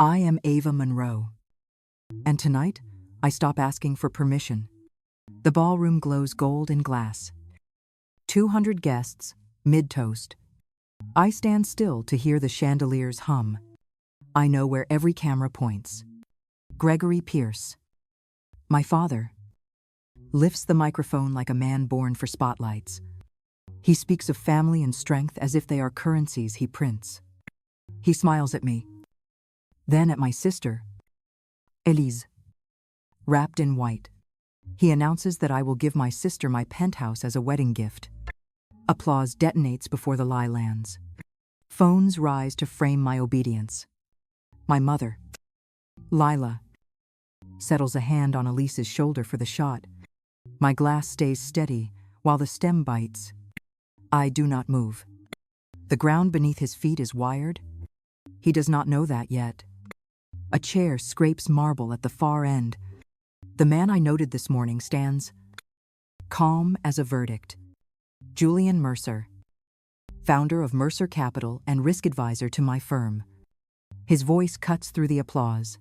I am Ava Monroe. And tonight, I stop asking for permission. The ballroom glows gold in glass. 200 guests, mid-toast. I stand still to hear the chandeliers hum. I know where every camera points. Gregory Pierce, my father, lifts the microphone like a man born for spotlights. He speaks of family and strength as if they are currencies he prints. He smiles at me, then at my sister, Elise, wrapped in white. He announces that I will give my sister my penthouse as a wedding gift. Applause detonates before the lie lands. Phones rise to frame my obedience. My mother, Lila, settles a hand on Elise's shoulder for the shot. My glass stays steady while the stem bites. I do not move. The ground beneath his feet is wired. He does not know that yet. A chair scrapes marble at the far end. The man I noted this morning stands, calm as a verdict. Julian Mercer, founder of Mercer Capital and risk advisor to my firm. His voice cuts through the applause.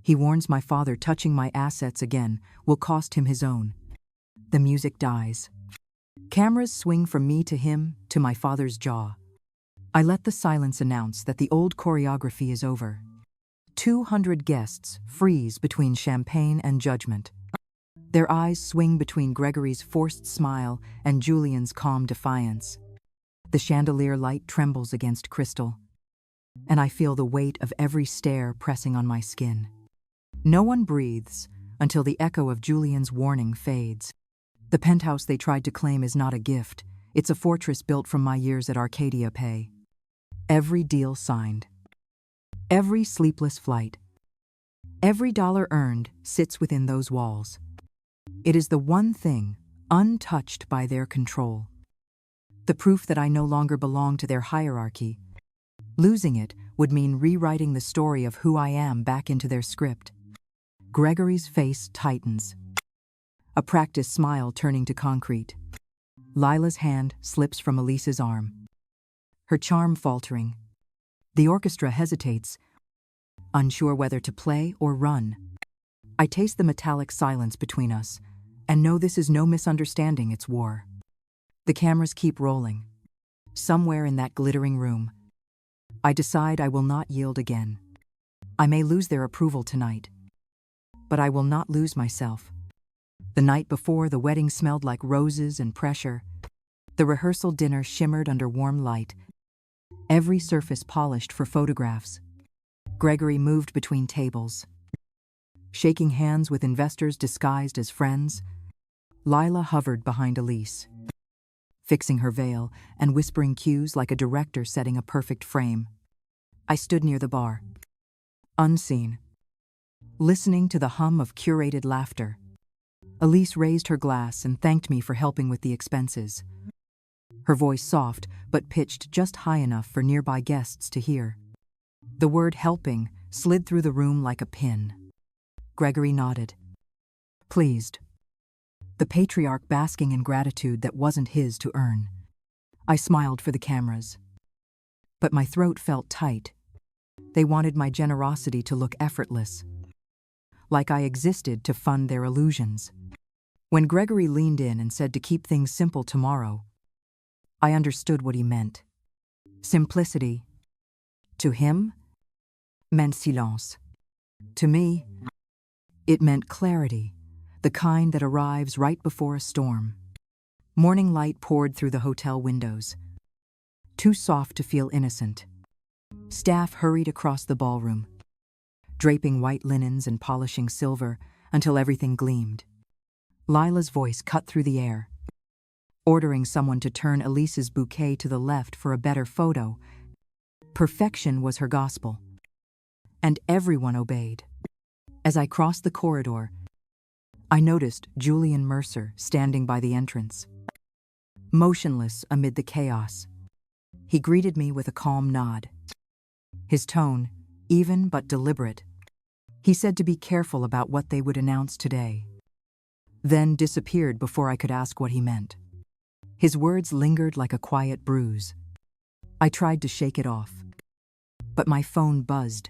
He warns my father touching my assets again will cost him his own. The music dies. Cameras swing from me to him, to my father's jaw. I let the silence announce that the old choreography is over. 200 guests freeze between champagne and judgment. Their eyes swing between Gregory's forced smile and Julian's calm defiance. The chandelier light trembles against crystal, and I feel the weight of every stare pressing on my skin. No one breathes until the echo of Julian's warning fades. The penthouse they tried to claim is not a gift. It's a fortress built from my years at Arcadia Pay. Every deal signed. Every sleepless flight. Every dollar earned sits within those walls. It is the one thing untouched by their control. The proof that I no longer belong to their hierarchy. Losing it would mean rewriting the story of who I am back into their script. Gregory's face tightens, a practiced smile turning to concrete. Lila's hand slips from Elise's arm, her charm faltering. The orchestra hesitates, unsure whether to play or run. I taste the metallic silence between us, and know this is no misunderstanding, it's war. The cameras keep rolling. Somewhere in that glittering room, I decide I will not yield again. I may lose their approval tonight, but I will not lose myself. The night before, the wedding smelled like roses and pressure. The rehearsal dinner shimmered under warm light, every surface polished for photographs. Gregory moved between tables, shaking hands with investors disguised as friends. Lila hovered behind Elise, fixing her veil and whispering cues like a director setting a perfect frame. I stood near the bar, unseen, listening to the hum of curated laughter. Elise raised her glass and thanked me for helping with the expenses. Her voice soft, but pitched just high enough for nearby guests to hear. The word helping slid through the room like a pin. Gregory nodded, pleased, the patriarch basking in gratitude that wasn't his to earn. I smiled for the cameras, but my throat felt tight. They wanted my generosity to look effortless, like I existed to fund their illusions. When Gregory leaned in and said to keep things simple tomorrow, I understood what he meant. Simplicity, to him, meant silence. To me, it meant clarity, the kind that arrives right before a storm. Morning light poured through the hotel windows, too soft to feel innocent. Staff hurried across the ballroom, draping white linens and polishing silver until everything gleamed. Lila's voice cut through the air, ordering someone to turn Elise's bouquet to the left for a better photo. Perfection was her gospel, and everyone obeyed. As I crossed the corridor, I noticed Julian Mercer standing by the entrance, motionless amid the chaos. He greeted me with a calm nod, his tone even but deliberate. He said to be careful about what they would announce today, then disappeared before I could ask what he meant. His words lingered like a quiet bruise. I tried to shake it off, but my phone buzzed.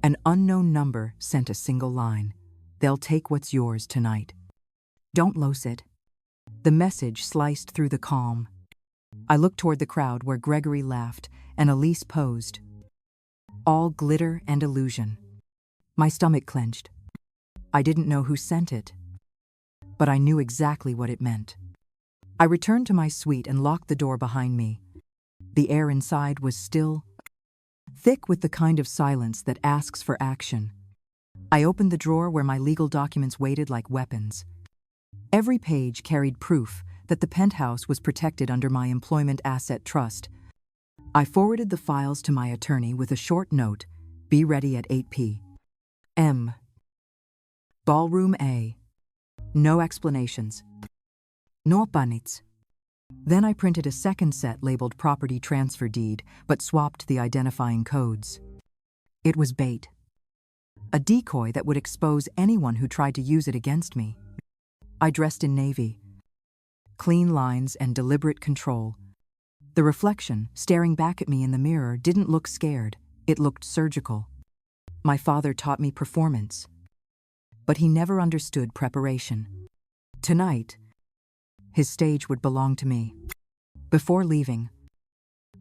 An unknown number sent a single line. They'll take what's yours tonight. Don't lose it. The message sliced through the calm. I looked toward the crowd where Gregory laughed and Elise posed. All glitter and illusion. My stomach clenched. I didn't know who sent it, but I knew exactly what it meant. I returned to my suite and locked the door behind me. The air inside was still, thick with the kind of silence that asks for action. I opened the drawer where my legal documents waited like weapons. Every page carried proof that the Penthouse was protected under my employment asset trust. I forwarded the files to my attorney with a short note, be ready at 8 p.m. Ballroom A. No explanations. No panits. Then I printed a second set labeled property transfer deed, but swapped the identifying codes. It was bait. A decoy that would expose anyone who tried to use it against me. I dressed in navy. Clean lines and deliberate control. The reflection, staring back at me in the mirror, didn't look scared. It looked surgical. My father taught me performance, but he never understood preparation. Tonight, his stage would belong to me. Before leaving,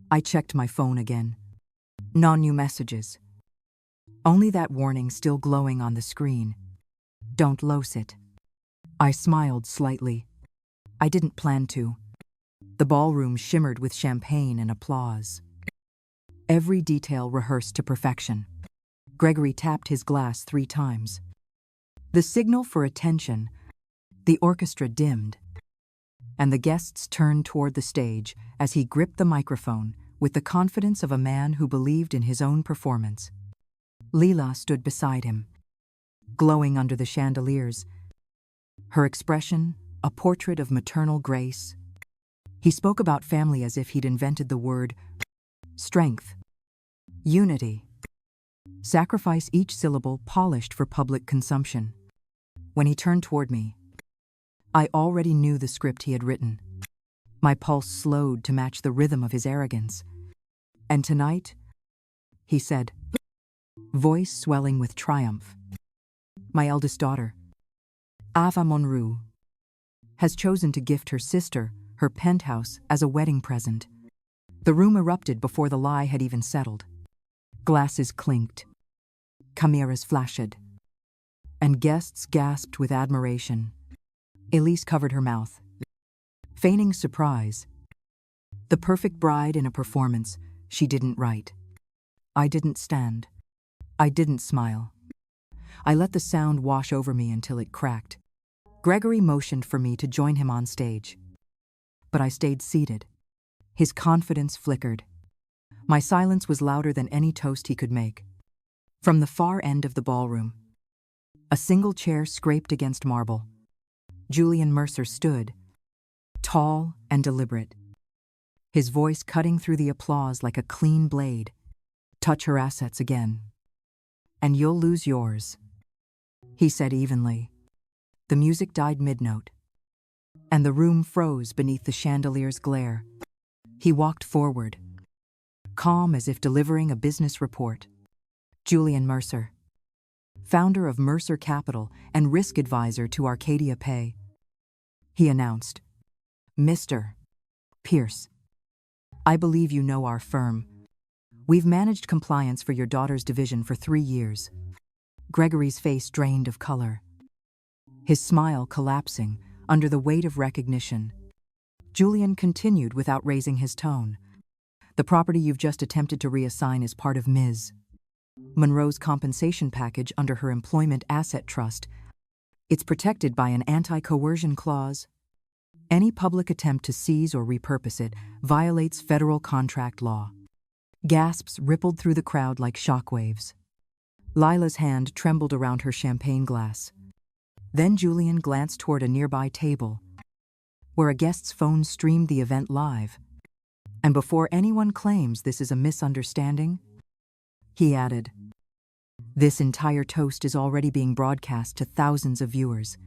I checked my phone again. No new messages. Only that warning still glowing on the screen. Don't lose it. I smiled slightly. I didn't plan to. The ballroom shimmered with champagne and applause. Every detail rehearsed to perfection. Gregory tapped his glass 3 times. The signal for attention. The orchestra dimmed, and the guests turned toward the stage as he gripped the microphone with the confidence of a man who believed in his own performance. Leela stood beside him, glowing under the chandeliers. Her expression, a portrait of maternal grace. He spoke about family as if he'd invented the word strength, unity, sacrifice, each syllable polished for public consumption. When he turned toward me, I already knew the script he had written. My pulse slowed to match the rhythm of his arrogance. And tonight, he said, voice swelling with triumph, my eldest daughter, Ava Monroe, has chosen to gift her sister her penthouse as a wedding present. The room erupted before the lie had even settled. Glasses clinked, cameras flashed, and guests gasped with admiration. Elise covered her mouth, feigning surprise. The perfect bride in a performance she didn't write. I didn't stand. I didn't smile. I let the sound wash over me until it cracked. Gregory motioned for me to join him on stage, but I stayed seated. His confidence flickered. My silence was louder than any toast he could make. From the far end of the ballroom, a single chair scraped against marble. Julian Mercer stood, tall and deliberate, his voice cutting through the applause like a clean blade. Touch her assets again, and you'll lose yours, he said evenly. The music died mid-note, and the room froze beneath the chandelier's glare. He walked forward, calm as if delivering a business report. Julian Mercer, founder of Mercer Capital and risk advisor to Arcadia Pay, he announced. Mr. Pierce, I believe you know our firm. We've managed compliance for your daughter's division for 3 years. Gregory's face drained of color, his smile collapsing under the weight of recognition. Julian continued without raising his tone. The property you've just attempted to reassign is part of Ms. Monroe's compensation package under her employment asset trust. It's protected by an anti-coercion clause. Any public attempt to seize or repurpose it violates federal contract law. Gasps rippled through the crowd like shockwaves. Lila's hand trembled around her champagne glass. Then Julian glanced toward a nearby table, where a guest's phone streamed the event live. And before anyone claims this is a misunderstanding, he added, this entire toast is already being broadcast to thousands of viewers.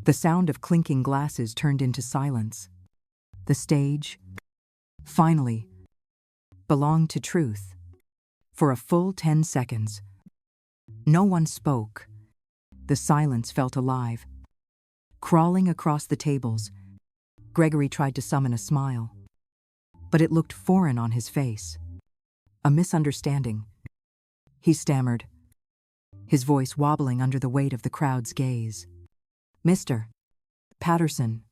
The sound of clinking glasses turned into silence. The stage, finally, belonged to truth. For a full 10 seconds, No one spoke. The silence felt alive. Crawling across the tables, Gregory tried to summon a smile, but it looked foreign on his face. A misunderstanding. He stammered, his voice wobbling under the weight of the crowd's gaze. Mr. Patterson,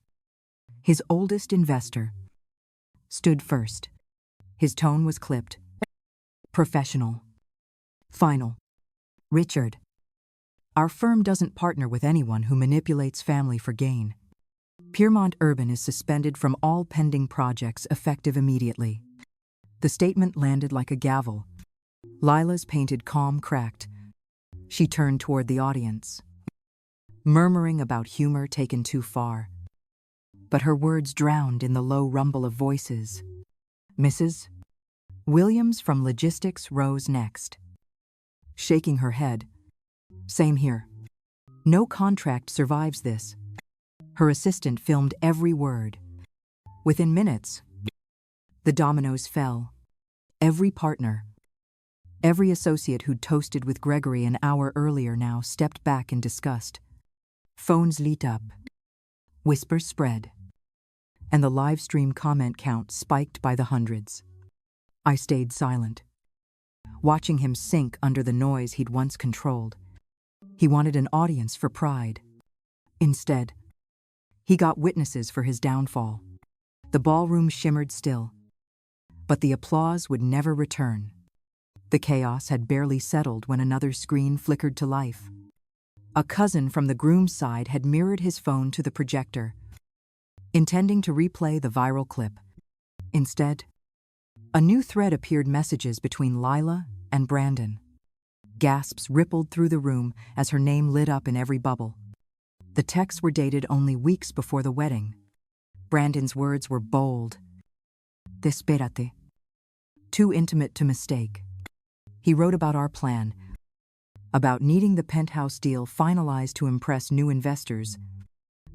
his oldest investor, stood first. His tone was clipped, professional, final. Richard, our firm doesn't partner with anyone who manipulates family for gain. Piermont Urban is suspended from all pending projects effective immediately. The statement landed like a gavel. Lila's painted calm cracked. She turned toward the audience, murmuring about humor taken too far. But her words drowned in the low rumble of voices. Mrs. Williams from Logistics rose next, shaking her head. Same here. No contract survives this. Her assistant filmed every word. Within minutes, the dominoes fell. Every partner, every associate who'd toasted with Gregory an hour earlier now stepped back in disgust. Phones lit up. Whispers spread. And the live stream comment count spiked by the hundreds. I stayed silent, watching him sink under the noise he'd once controlled. He wanted an audience for pride. Instead, he got witnesses for his downfall. The ballroom shimmered still, but the applause would never return. The chaos had barely settled when another screen flickered to life. A cousin from the groom's side had mirrored his phone to the projector, intending to replay the viral clip. Instead, a new thread appeared: messages between Lila and Brandon. Gasps rippled through the room as her name lit up in every bubble. The texts were dated only weeks before the wedding. Brandon's words were bold. Desperate. Too intimate to mistake. He wrote about our plan, about needing the Penthouse deal finalized to impress new investors.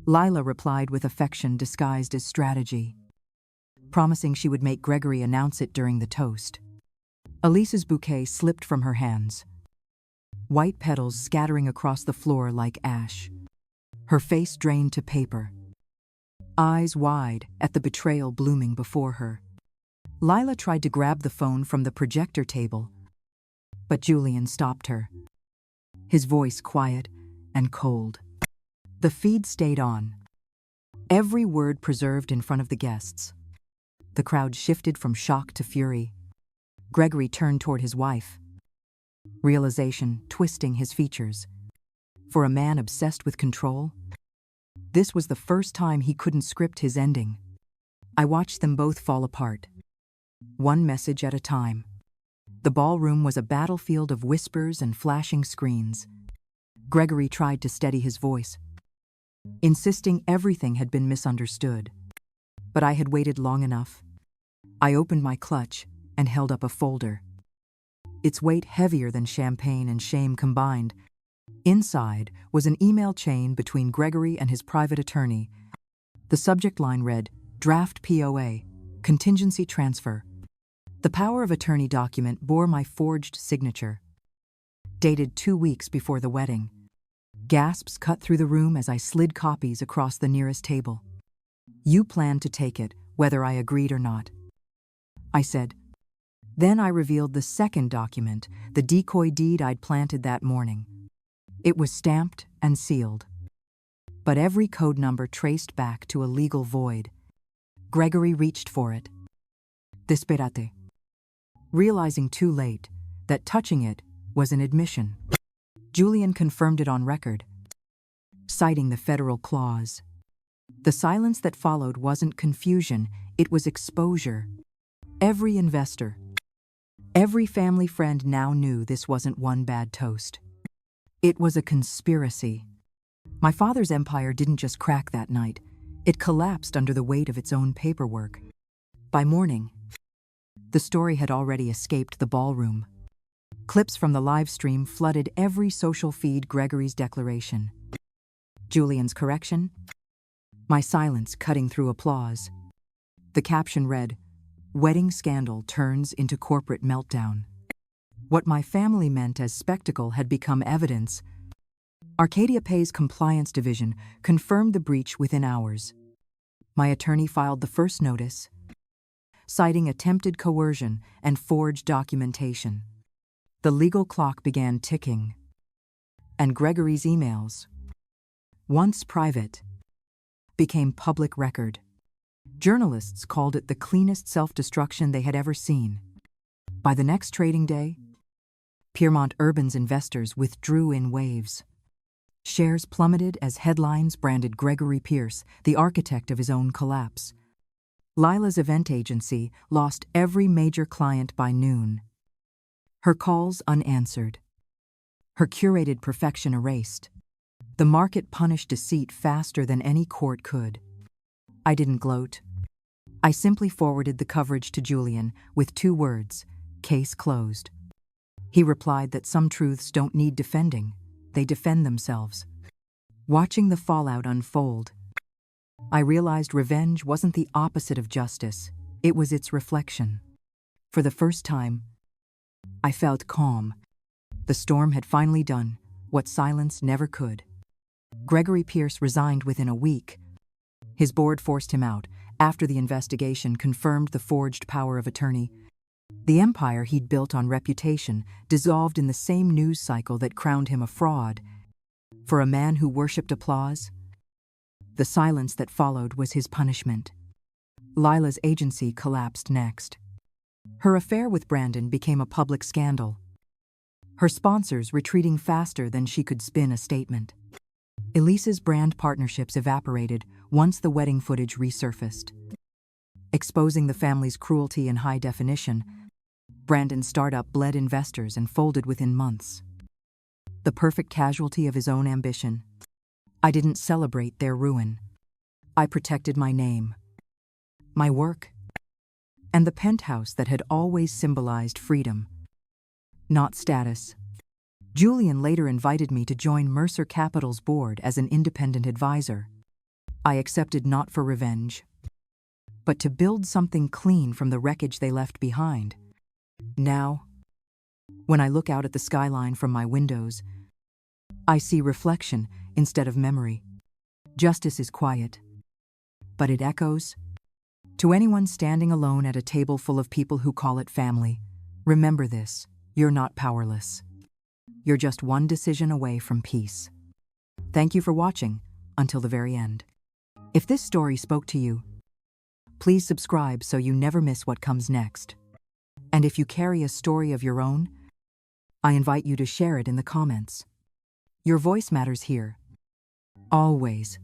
Lila replied with affection disguised as strategy, promising she would make Gregory announce it during the toast. Elise's bouquet slipped from her hands, white petals scattering across the floor like ash. Her face drained to paper, eyes wide at the betrayal blooming before her. Lila tried to grab the phone from the projector table, but Julian stopped her, his voice quiet and cold. The feed stayed on, every word preserved in front of the guests. The crowd shifted from shock to fury. Gregory turned toward his wife, realization twisting his features. For a man obsessed with control, this was the first time he couldn't script his ending. I watched them both fall apart, one message at a time. The ballroom was a battlefield of whispers and flashing screens. Gregory tried to steady his voice, insisting everything had been misunderstood. But I had waited long enough. I opened my clutch and held up a folder, its weight heavier than champagne and shame combined. Inside was an email chain between Gregory and his private attorney. The subject line read, "Draft POA, Contingency Transfer." The power of attorney document bore my forged signature, dated 2 weeks before the wedding. Gasps cut through the room as I slid copies across the nearest table. "You planned to take it, whether I agreed or not," I said. Then I revealed the second document, the decoy deed I'd planted that morning. It was stamped and sealed, but every code number traced back to a legal void. Gregory reached for it. Desperate. Realizing too late that touching it was an admission. Julian confirmed it on record, citing the federal clause. The silence that followed wasn't confusion, it was exposure. Every investor, every family friend now knew this wasn't one bad toast. It was a conspiracy. My father's empire didn't just crack that night, it collapsed under the weight of its own paperwork. By morning, the story had already escaped the ballroom. Clips from the live stream flooded every social feed. Gregory's declaration, Julian's correction, my silence cutting through applause. The caption read, "Wedding scandal turns into corporate meltdown." What my family meant as spectacle had become evidence. Arcadia Pay's compliance division confirmed the breach within hours. My attorney filed the first notice, citing attempted coercion and forged documentation. The legal clock began ticking, and Gregory's emails, once private, became public record. Journalists called it the cleanest self-destruction they had ever seen. By the next trading day, Piermont Urban's investors withdrew in waves. Shares plummeted as headlines branded Gregory Pierce the architect of his own collapse. Lila's event agency lost every major client by noon. Her calls unanswered. Her curated perfection erased. The market punished deceit faster than any court could. I didn't gloat. I simply forwarded the coverage to Julian with 2 words: case closed. He replied that some truths don't need defending, they defend themselves. Watching the fallout unfold, I realized revenge wasn't the opposite of justice, it was its reflection. For the first time, I felt calm. The storm had finally done what silence never could. Gregory Pierce resigned within a week. His board forced him out after the investigation confirmed the forged power of attorney. The empire he'd built on reputation dissolved in the same news cycle that crowned him a fraud. For a man who worshipped applause, the silence that followed was his punishment. Lila's agency collapsed next. Her affair with Brandon became a public scandal, her sponsors retreating faster than she could spin a statement. Elise's brand partnerships evaporated once the wedding footage resurfaced. Exposing the family's cruelty in high definition, Brandon's startup bled investors and folded within months. The perfect casualty of his own ambition. I didn't celebrate their ruin. I protected my name, my work, and the penthouse that had always symbolized freedom, not status. Julian later invited me to join Mercer Capital's board as an independent advisor. I accepted not for revenge, but to build something clean from the wreckage they left behind. Now, when I look out at the skyline from my windows, I see reflection instead of memory. Justice is quiet, but it echoes. To anyone standing alone at a table full of people who call it family, remember this: you're not powerless. You're just one decision away from peace. Thank you for watching until the very end. If this story spoke to you, please subscribe so you never miss what comes next. And if you carry a story of your own, I invite you to share it in the comments. Your voice matters here. Always.